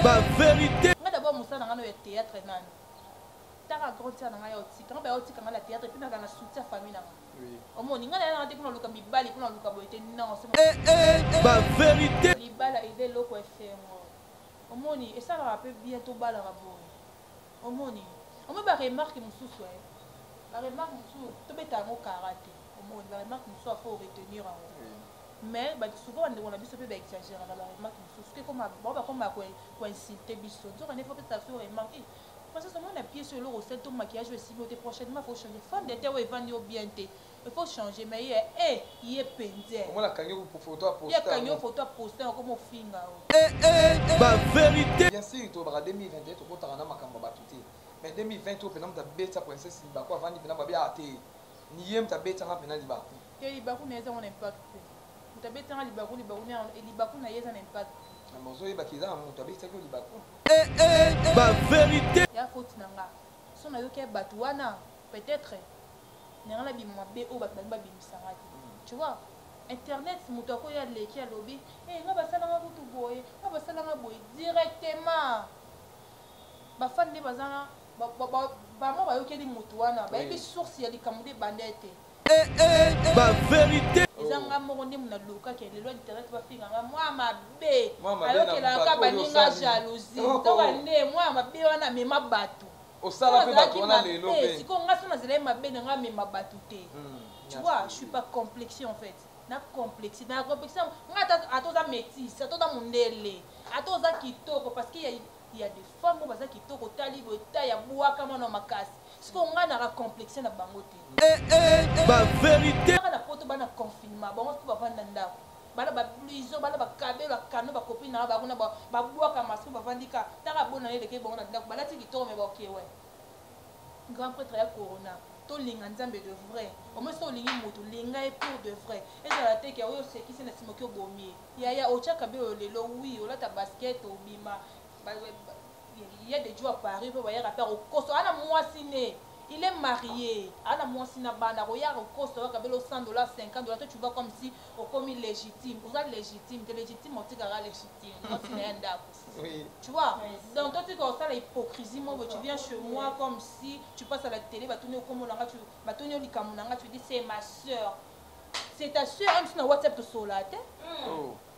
ma vérité. Moi d'abord Moussa dans le théâtre nan. T'as grandi dans la tika, on va au tika dans la théâtre puis dans la soutien famille là. Oui. Au moins ninga na ndé pour luka mibali pour luka boité non c'est ma vérité. Libala il loko FM. Au moins et ça va rappelle bientôt bala rabo. Au moins on me ba remarque mususu ouais. La remarque mususu to beta ngo karaté. Au moins la remarque mususu faut retenir en mais bah souvent on a biso pe ba exagérer la remarque mususu que comme ba comme ba ko insulter biso. Donc on est faut que ça soit remarqué. Parce que on a pied sur le recette tout maquillage aussi mais prochainement faut changer femme d'été ou vendre bien té. Il faut changer mais il est pendé. Comment la cagnon pour photo à poster. Il y a cagnon photo à poster comme au finger. Ma vérité. Bien sûr tu vas 2021 tu comptes en makamba batuté. Mais 2020 tu peux ta bête princesse Liba quoi vendre pena babia até. Niem ta bête en pena Liba. Que Liba n'a pas un impact. Ta bête en Liba n'a pas un impact. Mozo yeba kiza mon ta bête que Liba. Ma vérité. Ya faute nanga. Son ayo ke batouana peut-être. Nanga bimwa be o batba bimisanga. Tu vois? Internet moto ko ya leki ya lobby. Nga basala nga kutu boye, nga basala nga boye directement. Ba fan de bazana ba mo ba yo ke di moto wana, ba yebi source ya likamude bandete. Ma vérité. Ezanga moko nde muna luka ke lelo internet ba finga nga moi mabe. Ayo ke la ka baninga jalousie. To ande moi mabe wana mema batu. Osala pe batu wana lelo pe. Siko nga sona zele mabe nga mema batu te. Tu vois, je suis pas complexé en fait. Na complexé, na complexé. Nga atoza métis, atoza mundele, atoza kitoko parce qu'il y a des femmes qui ont kitoko tali bota ya buaka mwana makasi. Siko nga na complexé na bango te. Ma vérité. Na poto bana confinement, bango ko bavanda ndako. Bana ba blizo, bana ba kabelo, ba kano ba copine na ba kuna ba buaka masu ba vandika. Taka bona leke bongo na ndako. Balati kitoko me ba okewe. Grand prêtre ya corona. To linga nzambe de vrai. Au moins so lingi moto linga est pour de vrai. Et ça la teke oyo c'est qui c'est na simoki obomi. Ya ocha kabelo lelo oui, ola ta basket obima. Il y a des jours à Paris pour voyager à faire au costo. Ana moi ciné. Il est marié. Ana moi ciné bana roya au costo kabelo $100 $50. Toi tu vois comme si au comme légitime. Vous êtes légitime, t'es légitime, on t'est légitime. Moi ciné anda. Oui. Tu vois? Donc toi tu vois ça l'hypocrisie moi tu viens chez moi comme si tu passes à la télé va tourner comme on tu va tourner likamunanga tu dis c'est ma sœur. C'est ta sœur même sur WhatsApp to solate.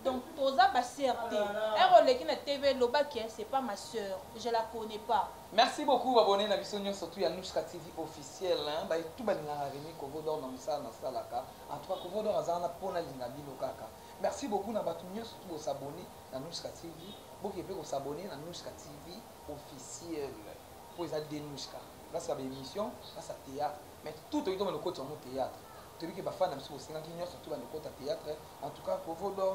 Donc toza ba certé. Un relais qui na TV Lobaki c'est pas ma sœur, je la connais pas. Merci beaucoup abonné na biso surtout ya Nushka TV officiel hein ba tout ba na remi Kovo d'or na musala na salaka. En tout cas Kovo d'or azana pona linga bino kaka. Merci beaucoup na batu surtout aux abonnés na Nushka TV. Beaucoup peut s'abonner na Nushka TV officiel. Pour les Nushka. Là c'est l'émission, là c'est théâtre. Mais tout est dans le côté de théâtre. Celui qui va faire surtout dans le côté théâtre. En tout cas, pour vous donner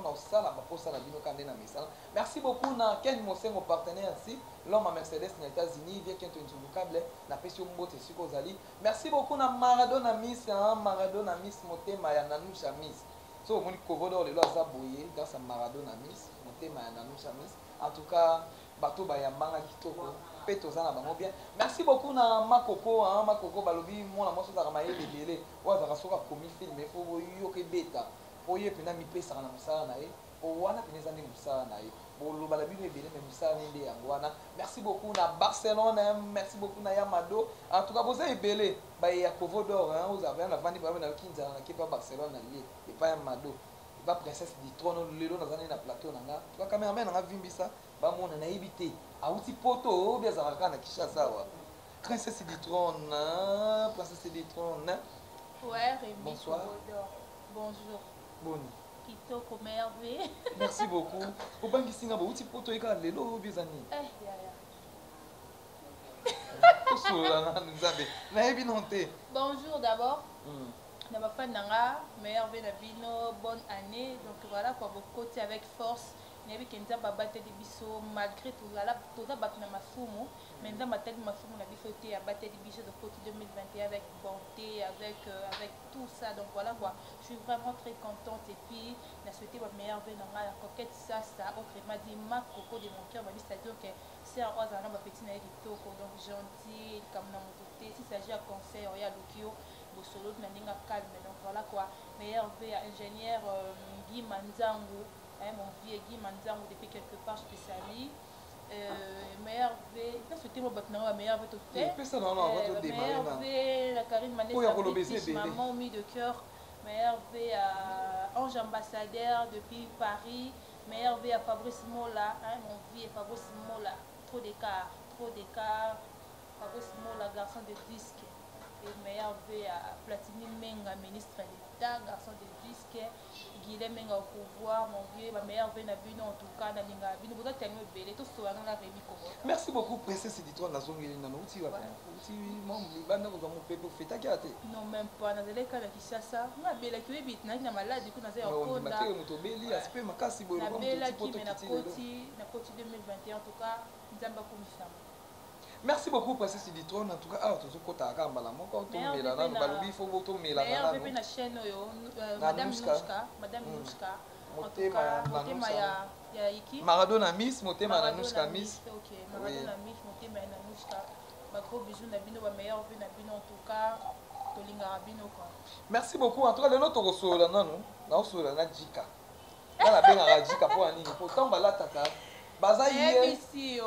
merci beaucoup à Ken Mossé, mon partenaire ainsi. L'homme à Mercedes aux États-Unis, vient qui est un câble, la pression moto sur Kozali. Merci beaucoup à Maradona Miss, Maradona Miss, Motema ya Nanoucha Miss. So, on dit que vous donner le loisir boyer grâce à Maradona Miss, Motema ya Nanoucha Miss. En tout cas, bateau bayambanga kitoko. Bien. Merci beaucoup na Makoko, Makoko balobi moi na moi ça ramaye belé. Wa za kasoka komi film il faut yo ke beta. Oye pena mi pesa na musala na ye. O wana peneza ni musala na ye. Bolo balabi no belé mais musala ni yango wana. Merci beaucoup na Barcelone, merci beaucoup na Yamado. En tout cas vous avez belé ba ya Kovo d'or vous avez na vandi ba na Kinza na kipa Barcelone na lié et pas Yamado. Ba princesse du trône lelo na zana na plateau nanga. Tu vois cameraman na vimbisa ba mona na ebité. Auti poto bien zaraka na Kishasa wa. Princesse du trône, princesse du trône. Ouais, Rémi. Bonsoir. Bonjour. Boni. Kitoko merveille. Merci beaucoup. Obangi singa ba uti poto eka lelo bizani. Bonjour d'abord. Na ba fan nanga, merveille na bino, bonne année. Donc voilà quoi, beaucoup avec force. Nebi kenza babate de biso malgré tout là tout ça batna mafumu mais dans ma tête mafumu na biso té abate de biso de côté 2021 avec bonté avec tout ça donc voilà quoi je suis vraiment très contente et puis na souhaité ma meilleure vie dans la coquette ça autrement dit ma coco de mon cœur ma vie c'est-à-dire que c'est un oiseau na petit na kitoko donc gentil comme na mototé si s'agit à concert il y a Lukio Bosolo na ninga calme donc voilà quoi meilleure vie ingénieur Guy Manzangu mon vieux Guy Manzangu depuis quelque part je te salue meilleur V na souhaité moi batna meilleur V tout fait ça non on va tout démarrer meilleur V la Karine Manessa maman mis de cœur meilleur V à Ange ambassadeur depuis Paris meilleur V à Fabrice Mola hein mon vie est Fabrice Mola trop d'écart Fabrice Mola garçon de disque et meilleur V à Platini Menga ministre d'État garçon de disque Guilhem Menga au pouvoir mon vieux ma meilleure V na bino en tout cas na linga bino vous êtes tellement belle tout so na Rémi Congo. Merci beaucoup princesse Edithon na zongeli na uti wa uti mon libanda ko mo pepe feta kiate non même pas na zele kana Kinshasa na bela ki bit na malade ku na zele okonda na te moto beli aspect makasi boyo ko bela ki na koti 2021 en tout cas nzamba ko misama. Merci beaucoup princesse Edithon en tout cas ah tout kota ka mbala moko to mela na balobi fo to mela na na na chaîne yo madame Nushka motema ya iki Maradona Miss motema na Nushka Miss OK Maradona Miss motema na Nushka ba gros bisous na bino ba meilleur vie na bino en tout cas to linga bino quoi. Merci beaucoup en tout cas le notre resola nanu na resola na jika na benga jika po ani pourtant balataka baza hier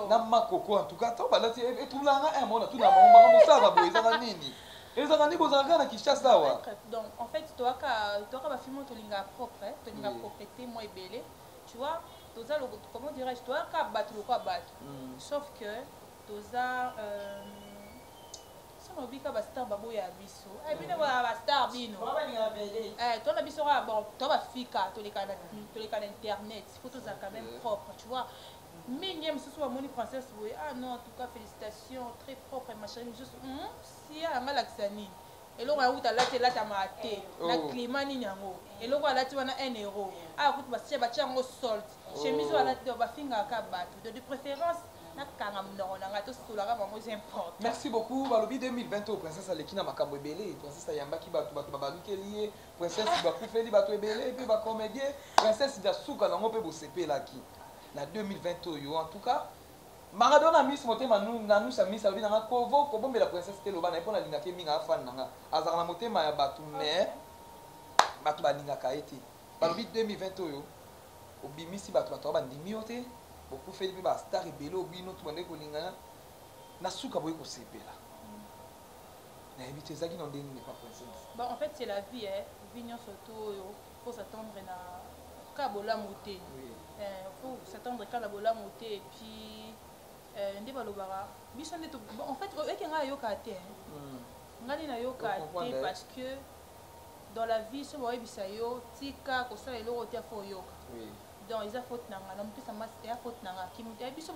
na makoko en tout cas to balati et tout là un mona tout na mama mosaka boy za nini ezaka ni bozaka na Kinshasa wa donc en fait toi ka film to linga propre to linga propreté moi ebele tu vois toza le comment dirais-je toi ka battre quoi battre sauf que toza on obi ka ba star babo ya biso bino ba star bino toi na biso bon toi ba fika to les canaux internet il faut toza quand même propre tu vois mingi ce soit moni princesse oui ah non en tout cas félicitations très propre machin juste si ya ngalaksani eloko ya uta lati lata mate na climat ni nyango eloko alati wana 1 euro ah kutu basia batia yango solde chemise alati ba finga ka bato de préférence. Merci beaucoup. Balobi 2020 au princesse Alekina makambo ebele, princesse Yambaki batu babaluki lié, princesse bakufeli batu ebele, puis ba comédien, princesse Dasuka nango pe bosepelaki. Na 2020 yo en tout cas Maradona Miss motema nanu sa Miss albi nanga kovo ko bombe la princesse Teloba na epona linga ke minga fan nanga azaka na motema ya batu mais batu balinga ka ete. Balobi 2020 yo obimisi batu ba ndimi yote. Beaucoup fait des stars et bello bino tout monde kolinga na suka boy ko sepela na éviter ça qui n'en donne pas princesse. Bon en fait c'est la vie hein vignon surtout faut s'attendre na kabola moté faut s'attendre quand bola moté et puis ndi balobara biso ndeto en fait ekenga yoka te ngani na yoka te parce que dans la vie so boy bisayo tika ko sala eloko te fo yoka donc ils a faute nanga na mpisa mas ya faute nanga kimuta biso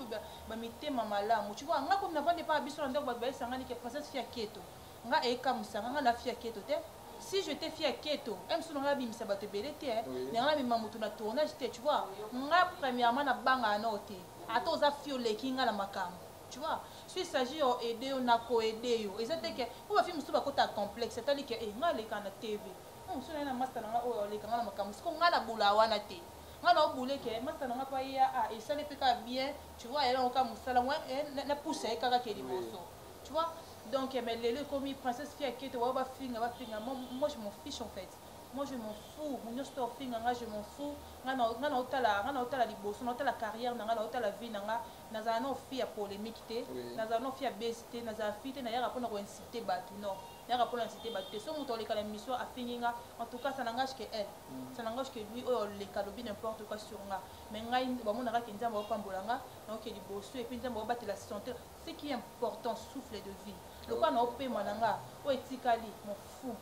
ba mitema malamu tu vois nga ko na vende pas biso ndako ba sangani ke princesse fia keto nga eka musanga nga na fia keto te si je te fia keto même si nga bimisa bato belé te nga bima mutu na tournage te tu vois nga premièrement na banga na ote ata oza fio lekinga na makambo tu vois si il s'agit aider on a ko aider yo ezate ke ko ba film so ba kota complexe c'est-à-dire que nga le kana TV so na master nga o le kana makambo ko nga na bula wana te nga na obule ke master nga pa ya et ça ne fait pas bien tu vois elle on ka musala moi na pousse e kaka ke liboso tu vois donc mais le comme princesse fille qui te wa ba finga moi je m'en fiche en fait moi je m'en fous mon store finga nga je m'en fous nga na otala liboso na otala carrière nga na otala vie nga na za no fille polémique te na za no fille besté na za fille te na ya rapona ko inciter batu non ya rapona inciter batu so moto le kala mission a finga en tout cas ça n'engage que elle ça n'engage que lui le kalobi n'importe quoi sur nga mais nga ba mona ka kinza ba pambola nga na ke liboso et puis nza ba batela santé ce qui est important souffle de vie le quoi na opé mananga o etikali mon fou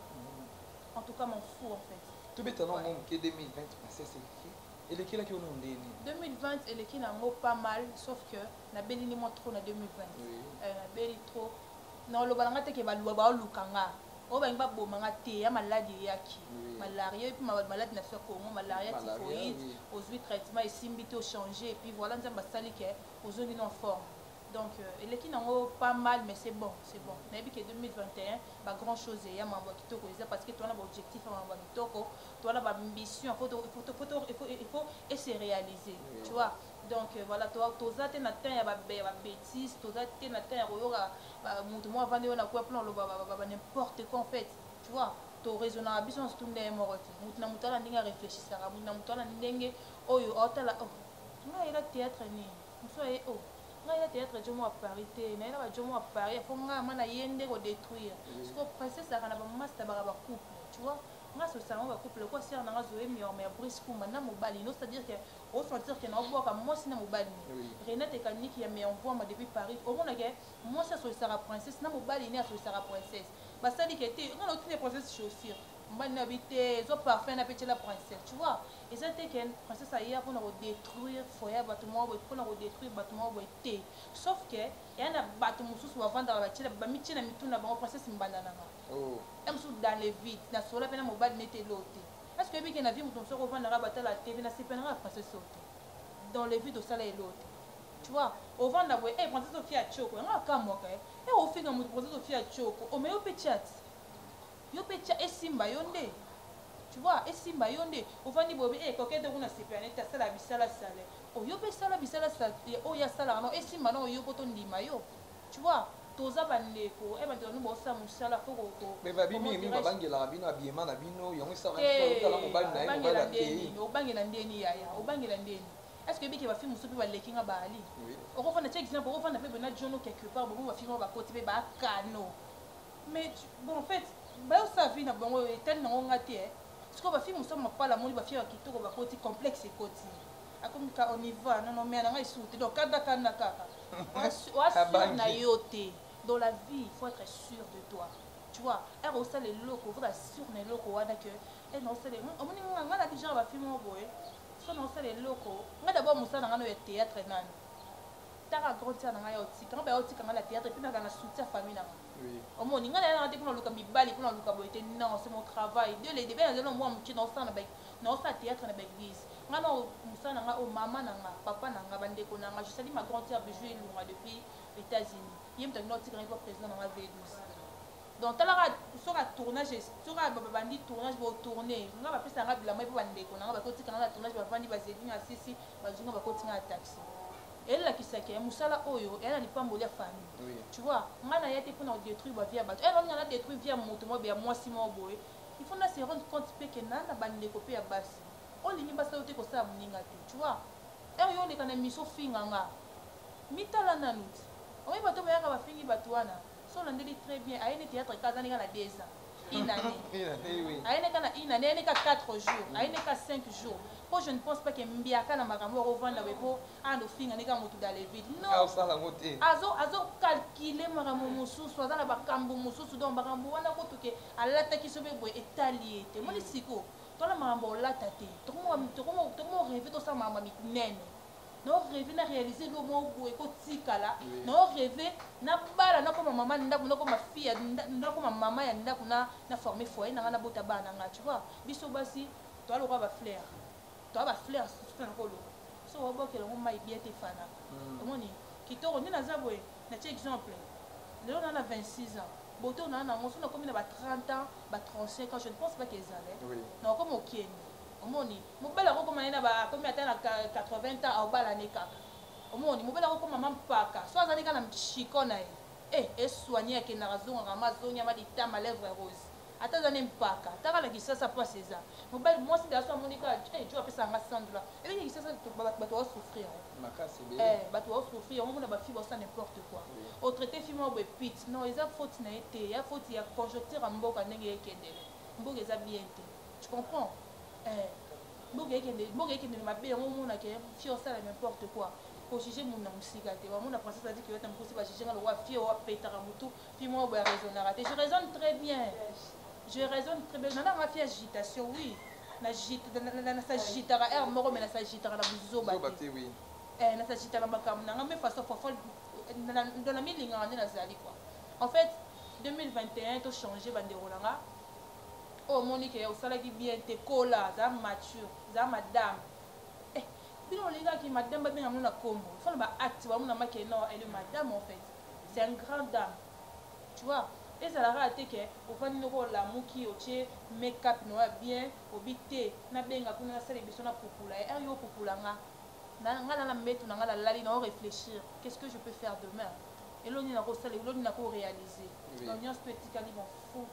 en tout cas mon fou en fait tout bétanon mon que 2020 princesse écrit et le qui on ndeni 2020 et le qui n'a pas mal sauf que na belini moi trop na 2020 na beli trop non le balanga te ke ba lukanga o ba ngba bomanga te ya maladie yaki malaria et puis maladie na faire Congo malaria typhoïde aux 8 traitements et simbité au changer et puis voilà nzamba sali ke aux zones en forme. Donc, et qui n'ont pas mal, mais c'est bon, c'est bon. Mais que 2021, pas grand chose, il y a un kitoko, parce que toi, on a un objectif, un kitoko, toi, on a une ambition, il faut et se réaliser, tu vois. Donc, voilà, toi, tu as des bêtises, tu as des n'importe quoi en fait, tu vois. Tu raisonnes bien sur tout le monde, tu as des réfléchir, tu as des oh, il a théâtre, ngai ya théâtre jomo à Paris te na ela ba jomo à Paris faut nga mana yende ko détruire parce que princesse akana ba master ba couple tu vois nga so ça va couple quoi si on a zoé mais Brice Kumba na mobali no c'est-à-dire que au sentir que na boka moi si na mobali Renate Kaniki ya me envoie moi depuis Paris au monde que moi ça so sera princesse na mobali ne so sera princesse ba ça dit que était on a toutes les princesses chaussures mbani na bité zo parfum na petit la princesse tu vois et ça était que princesse aïa pour nous détruire foyer bâtiment pour nous détruire bâtiment été sauf que il y a un bâtiment sous vendre la bâtiment ba miti na mituna ba princesse mbandana oh em sous dans les vides na sola pena mobile n'était l'autre est-ce que bien na vie muton so revendre la bâtiment la tv na sepena princesse sauter dans les vides au salaire l'autre tu vois au vendre la eh princesse Sophia choko nga kamo ka eh au finga mu princesse Sophia choko o me au petit yo pecha esimba yonde tu vois esimba yonde ofandi bobe kokete kuna sepane ta sala bisala sale o yo pe sala bisala sale o ya sala no esimba no yo poto ndima yo tu vois toza bandeko e bantu no bosa musala foko ko mais babi mingi babangela bino abiyema na bino yango sala ko la mobali na ye mobali ate o bangela ndeni yaya o bangela ndeni est-ce que biki ba film musupi ba lekinga ba ali o ko fana check exemple o fana pe bena jono quelque part bo ba film ba côté be ba kano mais bon en fait ba sa vie na bango etel na ngonga te parce que ba fi muso ma pala moli ba fi kitoko ba koti complexe koti akomi ka on y va non mais na ngai soute donc kada kana kaka wa sûr na yote dans la vie il faut être sûr de toi tu vois er au sale loko faut être sûr na loko wana que et non sale omoni nga na déjà ba fi mo boye so non sale loko nga d'abord musa na ngano ya théâtre nani taka grandir na ngai otika nga ba otika nga la théâtre puis na kana soutien famille na oui au moins ninga na te kuna luka mibali kuna luka boete non c'est mon travail de les débats dans moi muti na osana ba na osa théâtre na ba église nga no musana nga o mama na nga papa na nga bandeko na nga je salue ma grande sœur Bijou Elunga depuis États-Unis yem ta noti grand président na nga V12 donc tala sur un tournage sur un bandi tournage bo tourner nga ba pesa nga bila mai ba bandeko na nga ba koti kana tournage ba vandi ba zedinga sisi ba zunga ba koti nga taxi elle la kisaki musala oyo elle a pas mbolia famille tu vois ngana yete pour détruire ba vie bato elle on a détruire vie moto mo be moi si mo boy il faut na se rendre compte que nana bande copie ya basi on lingi basa ote ko sa muninga te tu vois elle yo ndeka na miso finga nga mitala nanuti oyi bato ba yaka ba fingi bato wana so landeli très bien ayene théâtre kaza ninga na 2 ans une année ayene kana une année ayene ka 4 jours ayene ka 5 jours. Moi, je ne pense pas que Mbiaka na makambo revendre pour ando finga nika moto dans les vides. Non. Azo calculer makambo mususu soit dans la bakambo mususu donc makambo wana ko toke alata ki sobe boy etalié te. Moi siko to la makambo lata te. To mo rêver to sa mama mitnene. No rêver na réaliser le mo boy ko tikala. No rêver na bala na ko mama ndako na ko ma fille na ko mama ya ndako na former foyer na na bota bana nga tu vois. Biso basi to alo ba fleur. Toi va fleur sur un rôle so on voit que le moment est bien te fana omoni kitoko ni naza boye na tia exemple le on a 26 ans boto on a on so na comme na ba 30 ans ba 35 ans je ne pense pas qu'ils allaient non comme au Kenya omoni mobala ko comme na ba comme atteint 80 ans au bala ne kaka omoni mobala ko comme maman paka so azali kana mchiko na et soigner que na raison ramazonia ma ditama lèvres rose ata zane mpaka taka la kisasa pas c'est ça mobile moi c'est d'asso monika tu vas pesa nga sandula et bien kisasa bato va souffrir makasi be bato va souffrir on a ba fibre ça n'importe quoi au traité film au pit non ils a faute na été ya faute ya conjoncture mboka ndenge ekendele mboka eza bien te tu comprends mboka ekendele mabe on mona ke fio ça n'importe quoi pour juger mon musika te wa mona princesse a dit que tu me ba juger nga le wa fio wa petara mutu puis moi ba raisonner je raisonne très bien. Je raisonne très bien. Nana ma fille agitation, oui. Na s'agitara er moro mais na s'agitara na buzo bate. Oui. Na s'agitara makam na me façon fofolle dans la milinga na zali quoi. En fait, 2021 to changer bandero langa. Oh Monique au sala qui bien te cola, za mature, za madame. Bino linga qui madame ba bien na kombo. Faut ba acte ba mona make non, elle est madame en fait. C'est une grande dame. Tu vois? Et ça l'a raté que au fond de la mouki au tché make-up noir bien au bité na benga kuna na sala biso na popula et yo popula nga na la mettre na la lali na réfléchir qu'est-ce que je peux faire demain et l'on na ko sala l'on na ko réaliser l'union petit calibre fou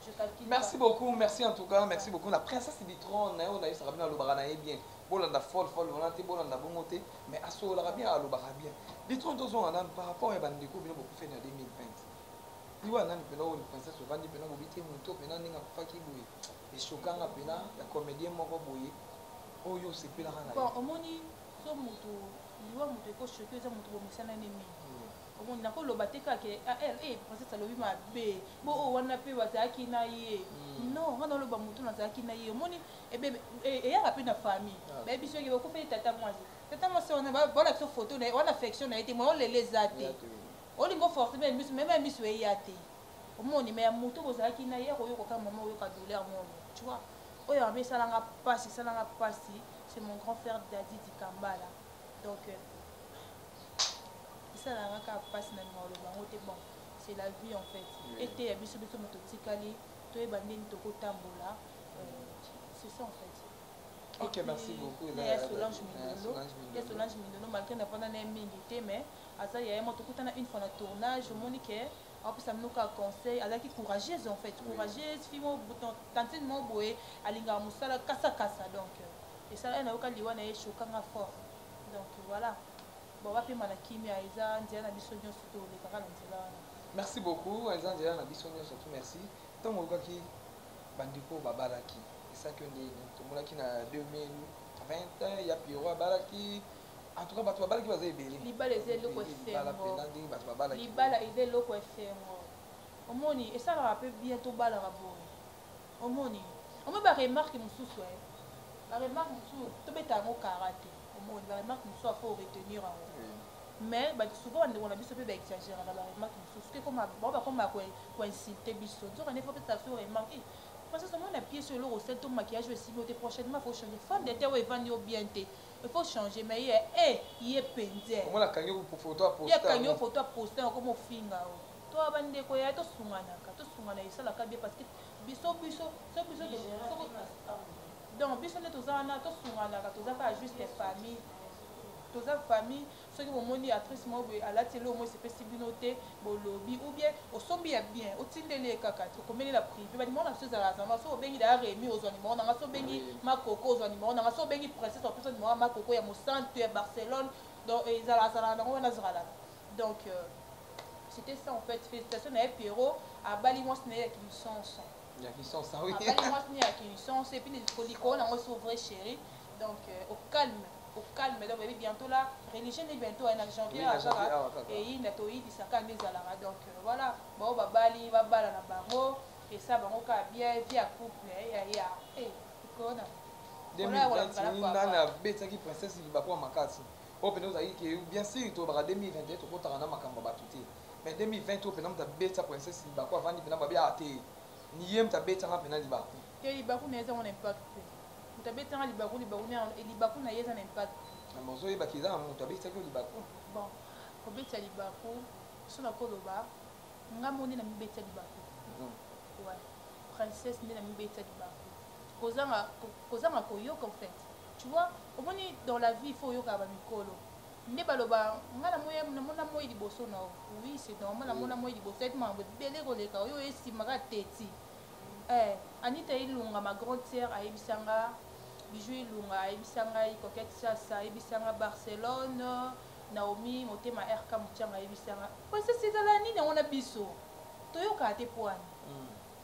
je calcule merci beaucoup merci en tout cas merci beaucoup la princesse du trône on a eu ça bien le barana bien bolanda folle volonté bolanda bongoté mais aso la bien le bara bien Litron tozonga nanu par rapport ya bandeko bino bokufa na 2020 liwa nani pena oyo princesse ovandi pena bobite moto pena ndenge akufaki boye eshokanga pena ya comédien moko boye oyo osepelaka na bon omoni so moto liwa moto ekoshoki eza moto bomesana ne mingi omoni nakoloba te kake princesse alobi mabe bo oyo wana mpe bazalaki na ye non nga naloba motu nazalaki na ye omoni eyaka mpe na famille bayebi soki bakufeli tata mwasi wana balakisa photo na ye wana affection na ye te moye olela eza te olingo force miso meme ya miso eya te omoni me ya motu bozalaki na ye koyokoka mama oyoka douleur mono tu vois oyo abe esalanga pasi c'est mon grand frère Dadidi Kambala donc esalanga kaka pasi na linga oloba yango te bon c'est la vie en fait ete ya biso moto tikali toyeba ndeni tokotambola c'est ça en fait. Ok, merci beaucoup. Il y a Solange Mindono, malgré n'a pas donné mingi, mais à ça il y a une fois le tournage, au Monique, en plus ça me donne un conseil, elle est courageuse en fait, courageuse, fille mon bouton, tantine mon boé, alinga musala kasa donc et ça elle n'a aucun liwan et choquant fort, donc voilà. Bon, on va faire ma kimia, Isa, Ndiana Bissonio surtout les parents Merci beaucoup, Isa, Ndiana Bissonio surtout merci. Tant mon gars qui bandiko babalaki. Ça que tout le monde qui na 2020 il y a Piro Balaki en tout cas battu Balaki va zébélé libala ezé loko efemo libala ezé loko efemo omoni et ça le rappelle bientôt bala raboy omoni ba remarque mususu la remarque mususu to beta ngo karaté omoni la remarque mususu faut retenir mais souvent on a biso pe ba exagérer la remarque mususu que comme ko insulter biso donc on est faut peut-être faire remarque parce que on a pied sur le recette au maquillage aussi mais prochainement faut changer femme de terre et vendre bien té il faut changer mais il est pendé comment la kanyo pour photo à poster il y a kanyo photo à poster comme finga toi bande ko ya to sungana ça la bien parce que biso donc biso ne tozana to sungana to zaka juste famille toza famille ceux qui vont moni actrice moi à la télé au moins c'est possibilité bolobi ou bien au sombi ya bien au tindele kaka to komeli la privé ba dimona so za la so bengi da remi aux animaux na so bengi makoko aux animaux na so bengi princesse en plus moi makoko ya mo centre ya Barcelone donc ils ala na on azala donc c'était ça en fait félicitations à Pierrot à Bali moi ce n'est qu'une chanson il y a qui sont ça oui à Bali moi ce n'est qu'une chanson et puis les colicons na so vrai chéri donc au calme donc bientôt là religion est bientôt en janvier et il n'a pas eu de sacan des alara donc voilà bon babali babala na bango et ça bango ka bien via couple ya eh kona 2020 nana betaki princesse libako makasi o pena ozali ke bien sûr to ba 2021 to kotaka na makambo batuti mais 2020 to pena mta beta princesse libako avandi pena babia ate ni yem ta beta pena libako te libako neza on impact mutabetanga libaku na yeza na impact mozo yeba kiza mutabeta ko libaku bon kobeta libaku sona koloba ngamoni na mibeta libaku ouais princesse ni na mibeta libaku kozanga koyoka en fait tu vois omoni dans la vie il faut yoka ba mikolo ne baloba ngana moye na mona moye liboso na oui c'est normal na mona moye liboso et mambo belé koleka oyo esimaka teti Anita Ilunga ma grande sœur à Ibisanga Bijou Ilunga à Ibisanga Coquette Sasa Ibisanga Barcelone Naomi Motema RK Mutianga Ibisanga parce que c'est la nini on a biso toyoka te poani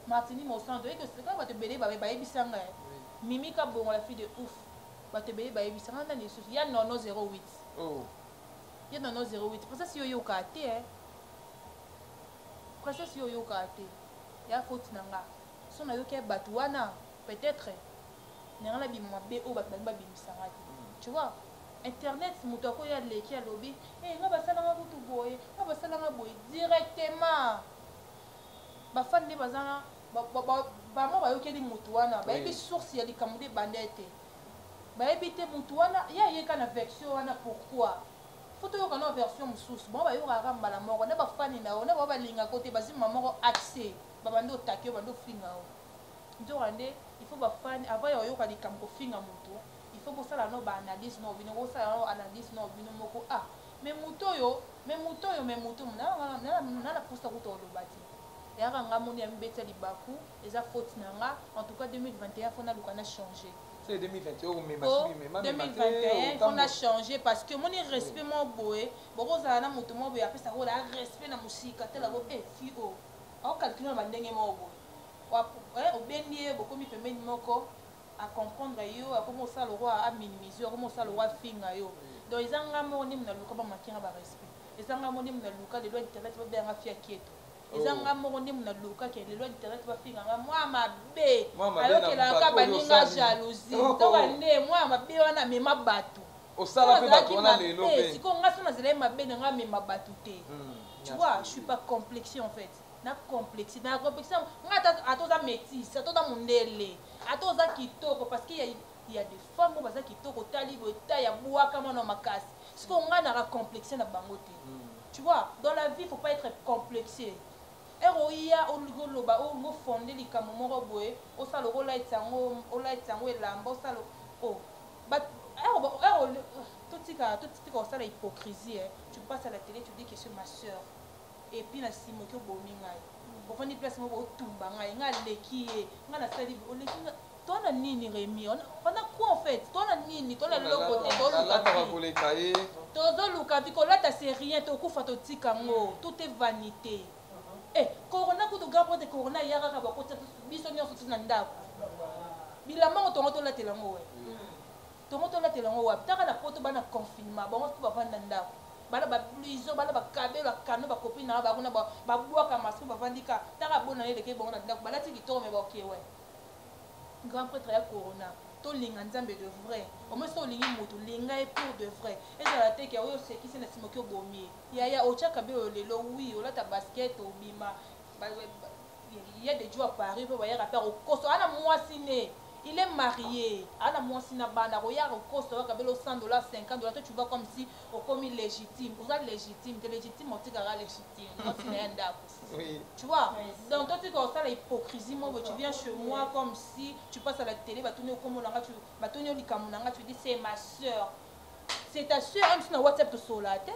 Martini Mosando et que c'est quand va te belé ba Ibisanga Mimika bon la fille de ouf va te belé ba Ibisanga dans les soucis il y a nono 08 oh il y a nono 08 parce que si yoyoka te parce que si yoyoka te il y a faute nanga son ayo ke batouana peut-être n'ala bimwa be o batba bimisanga tu vois internet mutako ya leki ya lobby nga basala nga butu boye nga basala nga boye directement ba fan de bazana ba mo ba yokeli mutuana ba yebi source ya likamude bandete ba yebi te mutuana ya yeka na version wana pourquoi photo yo kana version mususu bon ba yo ka mbala moko na ba fan na ona ba linga côté bazima moko accès babando takio bando finga ndo rande il faut ba fan avant yo yoka likambo finga mutu il faut bosala no ba analyse no bino bosala no analyse no bino moko mais mutu na la posta ko to lobati yaka nga moni ya mbeta libaku eza faute nanga en tout cas 2021 fona lukana changer c'est 2021 mais oh 2021 on a changé parce que mon respect mon boy boko za na moto mo boy après ça rola respect na musika tela bo fio au calculer ba ndenge mo boy wa obenie boko mi pembeni moko à comprendre yo à comment ça le roi à minimiser comment ça le roi finga yo donc ils ont ngamo ni na luka ba makira ba respect ils ont ngamo ni na luka de loi internet ba bien afia kieto ils ont ngamo ni na luka ke de loi internet ba finga moi mabe alors que la ka baninga jalousie donc ande moi mabe wana mema batu osala pe bato wana lelo pe siko nga sona zele mabe nga mema batu te tu vois je suis pas complexé en fait na complexité na complexité nga atoza métis atoza mundele atoza kitoko parce qu'il y a des femmes où baza kitoko tali bota ya bwaka mona makasi siko nga na complexé na bango te tu vois dans la vie il faut pas être complexé eroia olugoloba o fondé likamo moko boye osala ola etango elamba osala oh but tout ça la hypocrisie tu passes à la télé tu dis que c'est ma soeur et puis na simo ki obomi ngai ofandi place mo botumba ngai nga leki ye nga na sali oleki tona nini Rémi on a quoi en fait tona nini tona loko te tozo luka biko lata c'est rien to kufa to tika ngo tout est vanité corona ko to gapo de corona yaka ka bakota biso nyonso tuna ndako bilamba to ngoto latela ngo we to ngoto latela ngo wa taka na poto bana confinement bon to bavanda ndako bala ba blizo bala ba kabelo kano ba copine na ba kuna ba bwaka masu ba vandika taka bona le ke bon na ndako bala ti kitoro me ba okewe grand prêtre ya corona to linga nzambe de vrai au moins so lingi moto linga et pour de vrai et ça la teke oyo c'est qui c'est na simoki obomi ya ocha kabelo lelo oui ola ta basket obima il y a des jours à Paris pour voyager à faire au costo ana mwasi ne il est marié ana mwasi na banda roya au costo kabelo $100 $50 toi tu vois comme si au comme légitime vous êtes légitime de légitime on tigara légitime mwasi na yanda oui tu vois donc toi tu vois ça la hypocrisie moi tu viens chez moi comme si tu passes à la télé ba tourner comme on tu ba tourner likamunanga tu dis c'est ma sœur c'est ta sœur même si na WhatsApp to solate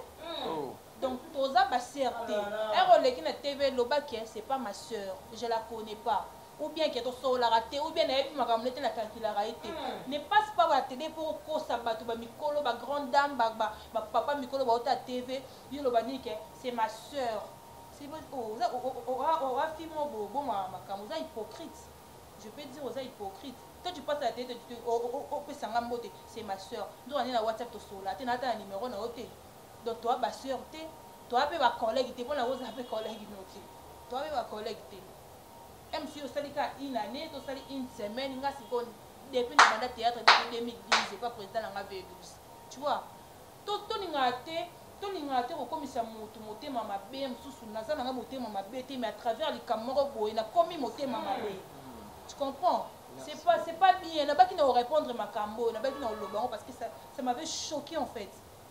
donc toza ba certé et releki na TV lobaki c'est pas ma sœur je la connais pas ou bien que to solara te ou bien na epi makamulete na calculara été ne passe pas à télé pour ko sabato ba mikolo ba grande dame ba papa mikolo ba ota TV yo lobani ke c'est ma sœur c'est bon oh film bon makambo za hypocrite je peux dire aux hypocrites toi tu passes à la télé tu peut sanga mbote c'est ma sœur donc on est na WhatsApp to sola te na ta numéro na ote donc toi ba sœur te toi pe ba collègue te pona oza pe collègue noté toi pe ba collègue te même si osalika une année to sali une semaine nga siko depuis le mandat théâtre depuis 2010 j'ai pas président na V12 tu vois to ninga te kokomisa moto motema mabe mosusu naza nanga motema mabe te mais à travers likamoko boye na komi motema mabe tu comprends c'est pas bien na baki na répondre makambo na baki na lobango parce que ça m'avait choqué en fait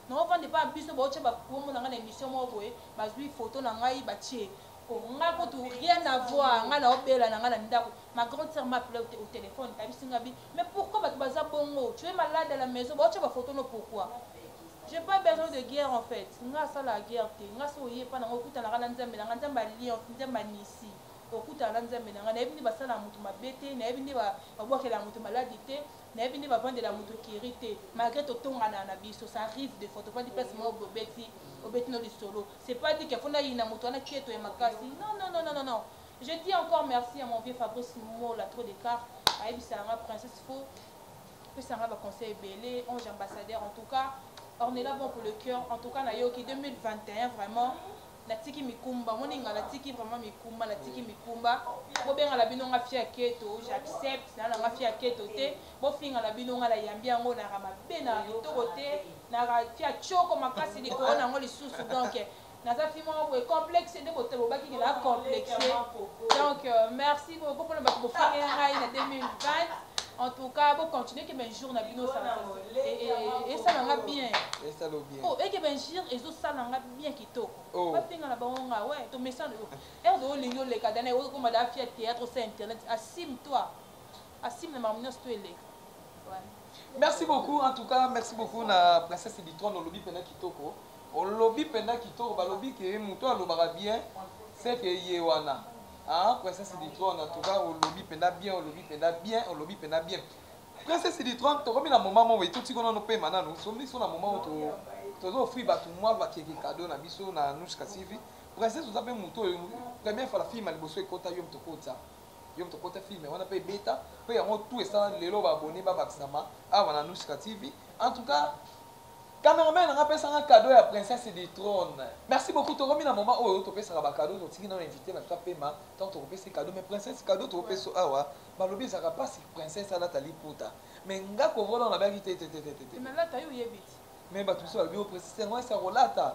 non vende pas biso ba ocha ba komo na émission mo boye ba zui photo na ngai ba tie nga ko tout rien à voir nga na obela na nga na ndako ma grande sœur m'appelait au téléphone tabisinga bi mais pourquoi ba baza bongo tu es malade à la maison ba ocha ba photo no pourquoi j'ai pas besoin de guerre en fait nga ça la guerre te nga so yé pa na okuta na nzambe na nzamba lien nzamba nisi okuta na nzambe na na ebini basala mutu mabete na ebini ba bwakela mutu maladi te na ebini ba vendre la mutu kirité malgré to tonga na biso ça arrive des photos pas di place mo bobeti obeti no lisolo c'est pas dit que fona ina mutu ana kieto ya makasi non je dis encore merci à mon vieux Fabrice Mo la trop d'écart à Ebisanga princesse faux que ça va conseil belé ange ambassadeur en tout cas on est là bon pour le cœur en tout cas na yoki 2021 vraiment la tiki mikumba moninga la tiki vraiment mikumba la tiki mikumba bo benga la bino nga fia keto j'accepte na nga fia keto te bo finga la bino nga la yambi yango na rama bena litoko te na fia choko makasi li ko na ngo lisusu donc naza fimo bo complexe de bote bo baki na complexe donc merci beaucoup pour le bo finga ngai na 2020 en tout cas bon continuer que ben jour na bino ça et ça va bien et ça lo bien oh et que ben jour et ça na bien kitoko pas pinga na bango ouais to message et do lingo le kadane o ko mada fia théâtre sur internet assume toi assume na mamino sto ele ouais merci beaucoup en tout cas merci beaucoup na princesse du trône au lobby pena kitoko au lobby pena kitoko ba lobby que muto alobara bien c'est que yewana ah princesse du trône en tout cas au lobby pena bien au lobby pena bien au lobby pena bien princesse du trône tokomi na moment moko etoti kuna no pema nanu somi so na moment oyo tozofri bato mwa bakeke cadeau na biso na Anushka TV princesse oza mpe moto oyo première fois la filme liboso ekota yo mtokota filme wana mpe ebeta mpe yango tout esala lelo baabone babakisama awa na Anushka TV en tout cas cameraman nanga apesanga cadeau ya princesse du trône merci beaucoup tokomi na moment oyo topesaka bacadeau totiki na invité na biso apema ntango tokopesa cadeau mais princesse cadeau tokopesa awa balobi ezalaka mpasi princesse alata liputa mais nga kovola na bayaki te mais bato biso balobi oprécise yango ese akolata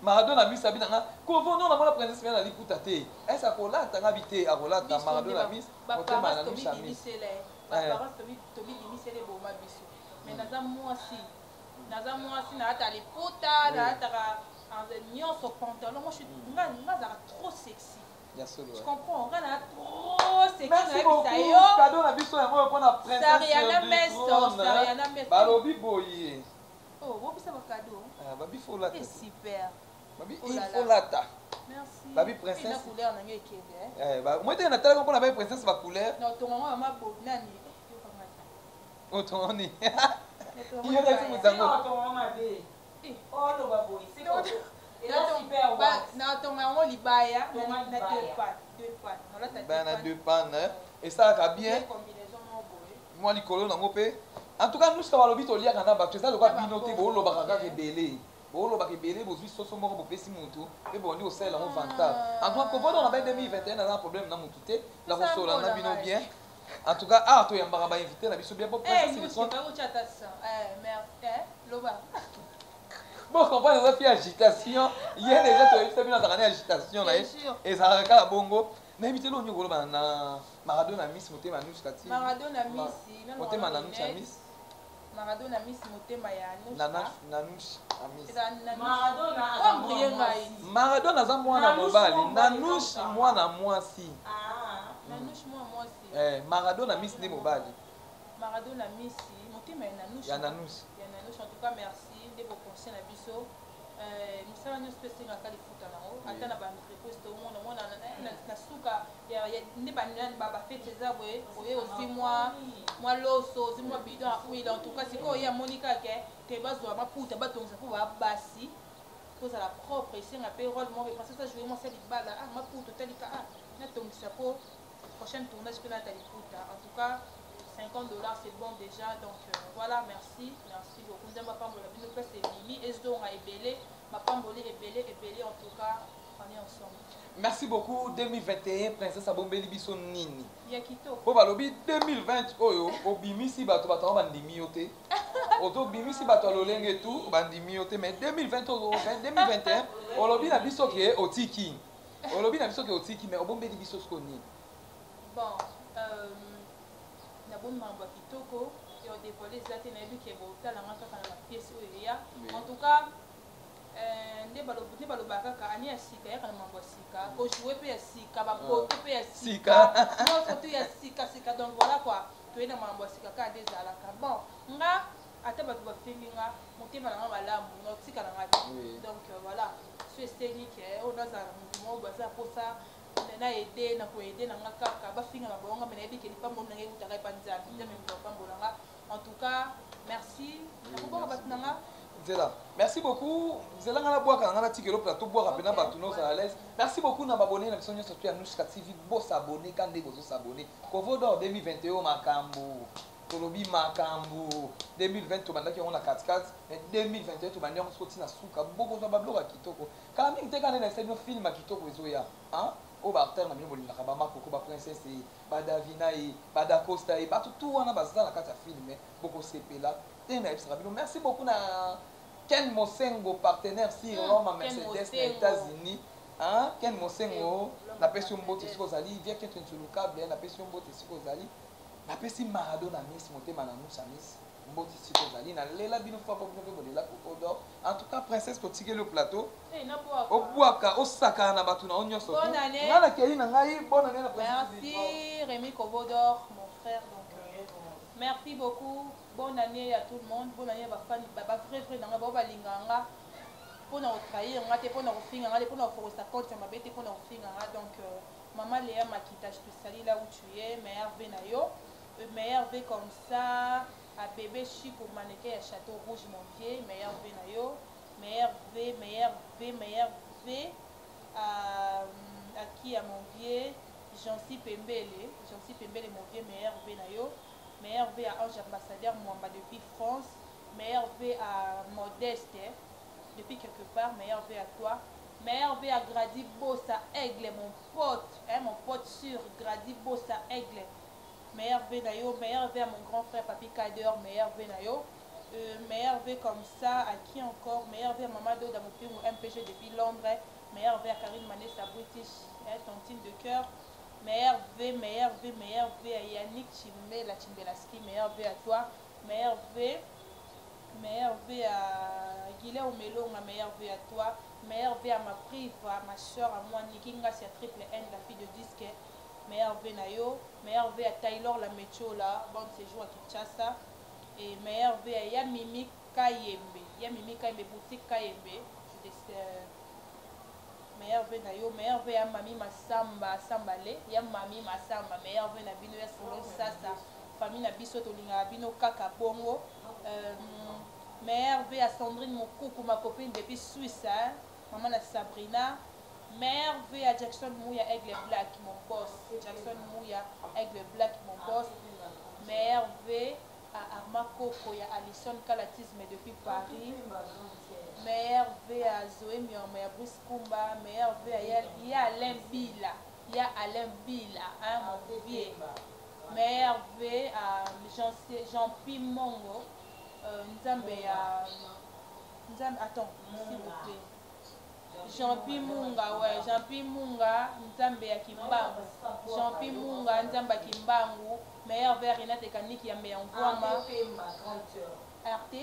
marado na miso abi nanga kovo no namona princesse mia na liputa te ese akolata nga bi te akolata marado na miso motema na miso ya miso naza mwasi naata liputa naataka nyonso pantalon moi nga azalaka trop sexy tu comprends nga na trop sexy nayebisa yo cadeau na biso yango oyo mpona princesse balobi boye bobisa bacado babi folata super babi folata merci babi princesse na couleur nango ekende moi te natalaka mpona babi princesse bacouleur notongango ya mabo nani otongoni natonga yango libaya na deux pannes esalaka bien mwa likolo nango mpe en tout cas nuska balobi toliaka na bato eza lokwa bino te boolobaka kaka ebele boolobaka ebele bozwi soso moko bopesi motu mpe bondi kosalela yango vantable en tout cas kovoda na ba 2021 aza na problème na motu te na kosola na bino bien en tout cas ah toyambaka bainvité na biso bien po bon comprendre eza fi agitation ye déjà toyebisa bino azalaka ne agitation na ye ezalaka kaka bongo nayebi te longi koloba na marado na miss motema ya Anushka TV motema na Anushka miss marado na miss motema ya Maradona aza mwana mobali Nanush mwana mwasi Maradona miss nde mobali Maradona miss motema ya Nanush en tout cas merci de vos conseils na biso misala nyonso mpe esengaka lifuta nango ata na bareposte omona na suka nde bafete eza boye oye ozwi mwa loso ozwi mwa bidon ya huile en tout cas sikoyo oye amoni kaka te bazwa maputa batongisa mpo babasi kozala propre esenga mpe role moko epense sa joue mwasi ya libala maputa otalika natongisa mpo prochaine tournage mpe nata liputa en tout cas $50 c'est bon déjà donc voilà merci beaucoup nous avons pas mal de nous c'est Mimi et donc à ebele ma pamboli ebele en tout cas on est ensemble merci beaucoup 2021 princesse abombeli biso nini ya kitoko po balobi 2020 oyo obimisi bato bandimi yo te otobimisi bato alolenge tout bandimi yo te mais 2020 2021 olobi na biso ke otiki mais obombeli biso sko nini bon bon mambo kitoko et on dévoile les athées nabi ke botalanga kaka na pièce oyo ya en tout cas nde balobaka kaka ani ya sika yaka na mambo ya sika kojouer mpe ya sika bapoto mpe ya sika photo ya sika donc voilà quoi toye na mambo ya sika kaka nde ezalaka bon nga ata bato bafengi nga motema nanga malamu naotikala nga te donc voilà so esengi ke oyo nazala na motu moko baza mposa na aide na koaide nanga kaka bafinga na bolonga me nayebi ke lipambo nanga ekutaka epa nzambe nzambe moto apambolanga en tout cas merci nakobwaka bato nanga nzela merci beaucoup nzela nga nabwaka nanga natikelo plateau bwaka mpena bato nozala à l'aise merci beaucoup na babone na biso nyonso to ya Anushka TV bosabone ka nde bozosabone kovodor 2021 makambo tolobi makambo 2020 tobandaki yango na 4 mais 2021 tobandi yango soti na suka bokozwa babiloko ya kitoko kala mingi te kande na esali no filme ya kitoko ezoya oyo baartere na bino bolingaka bamakoko baprincesse badavina ye badacosta ye bato tu wana baza na kati ya filme bokosepela te nayebisaka bino merci beaucoup na Ken Mosengo partenaire si Roma Mercedes na États-Unis Ken Mosengo napesi yo mbote esika ozali vie keto insulukable napesi yo mbote esika ozali napesi Maradona miss motema na Anushka miss mbote esika ozali nalela bino fo bino mpe bolela kokodor en tout cas princesse totikeli le plateau obwaka osakana na bato na o nyonso nga nakeli na ngai bonne année na merci Rémi Kovodor mon frère donc merci beaucoup bonne année à tout le monde bonne année bafani bavrai nanga bao balinganga mpona kotrahir nga te mpona kofinga nga te mpona kofokosa compte ya mabe te mpona kofinga nga donc mama Léa Makita je te salue là où tu es meilleur ve na yo Meilleur V comme ça, à bébé chic au mannequin à Château Rouge, mon vieux, meilleur V na yo. Meilleur V, meilleur V, meilleur V. À qui à mon vieux, Jancy Pembele, mon vieux, meilleur V na yo. Meilleur V à Ange Ambassadeur Mwamba depuis France. Meilleur V à Modeste, depuis quelque part, meilleur V à toi. Meilleur V à Grady Bossa Aigle, mon pote, hein, mon pote sûr, Grady Bossa Aigle. Meilleur V na yo, meilleur V à mon grand frère Papi Kader, meilleur V na yo. Meilleur V comme ça, à qui encore? Meilleur V à Mamadou Damopim ou MPG depuis Londres. Meilleur V à Karine Manessa British, hein, tontine de cœur. Meilleur V, meilleur V, meilleur V à Yannick Chimbe, la Chimbelaski, meilleur V à toi. Meilleur V à Guilherme Melonga, meilleur V à toi. Meilleur V à ma prive, à ma soeur, à moi, Nikinga, c'est triple N, la fille de disque. Meilleur V na yo. Meilleur V à Taylor, la métro là, bon séjour à Kinshasa. Et meilleur V à Yamimi Kayembe. Yamimi Kayembe, boutique Kayembe. Meilleur V na yo. Meilleur V à Mami Masamba, Sambale. Yam Mami Masamba, meilleur V na Bino, Yasolo Sasa. Famille na Biso, Tolinga, Bino Kaka Bongo. Meilleur V à Sandrine Mokoukou, ma copine depuis Suisse, hein? Maman à Sabrina. Meilleur V à Jackson Mouya, Aigle Black, mon boss. Jackson Mouya, Aigle Black, mon boss. Meilleur V à Arma Koko, il y a Alison Kalatisme depuis Paris. Meilleur V à Zoé Mioma, il y a Bruce Kumba. Meilleur V à il y a Alain Bila. Il y a Alain Bila, hein, mon vieux. Meilleur V à Jean-Pi Mongo. Nzambe à... Nzambe, attends, s'il vous plaît. Jean-Pi Munga, ouais, Jean-Pi Munga, Nzambe à Kimbangu. Jean-Pi Munga, Nzambe à Kimbangu. Meilleur V à Renate Kaniki Yambe en Guama. Arte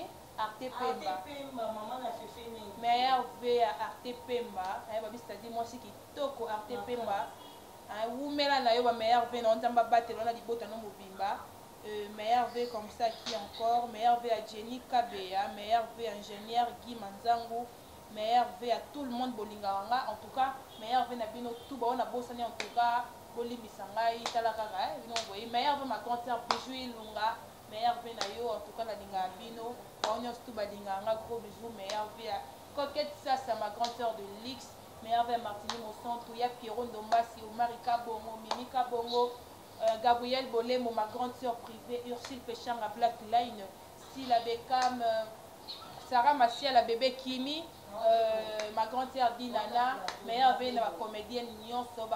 Pemba. Meilleur V à Arte Pemba. C'est-à-dire, moi, c'est qui toko Arte Pemba. Oumela na yo ba meilleur V na Nzamba batelo na libota no mobimba. Meilleur V comme ça qui encore. Meilleur V à Jenny Kabea. Meilleur V à ingénieur Guy Manzangu. Meilleur V à tout le monde bolinganga. En tout cas, meilleur V na bino tout ba on a bossani en tout cas. Bolimbisanga italakaka. Meilleur V ma grande sœur Bijou Ilunga. Meilleur V na yo en tout cas la linga bino. On a tout ba linganga gros bisous. Meilleur V à Coquette ça c'est ma grande sœur de Lix. Meilleur V à Martini Mosson. Touya Pierron Dombasi. Marika Bongo. Mimika Bongo. Gabriel Bolemo, ma grande sœur privée, Ursule Péchang à Black Line, Sila Beckham, Sarah Massia, la bébé Kimi, ma grande sœur Dinana, meilleure V la comédienne Nyonso,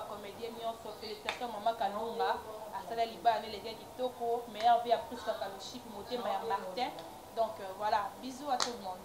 félicitations Maman Kalunga, Asala Liba, les gars Kitoko, meilleure V à Prisca Kalochip, Moté Maya Martin. Donc voilà, bisous à tout le monde.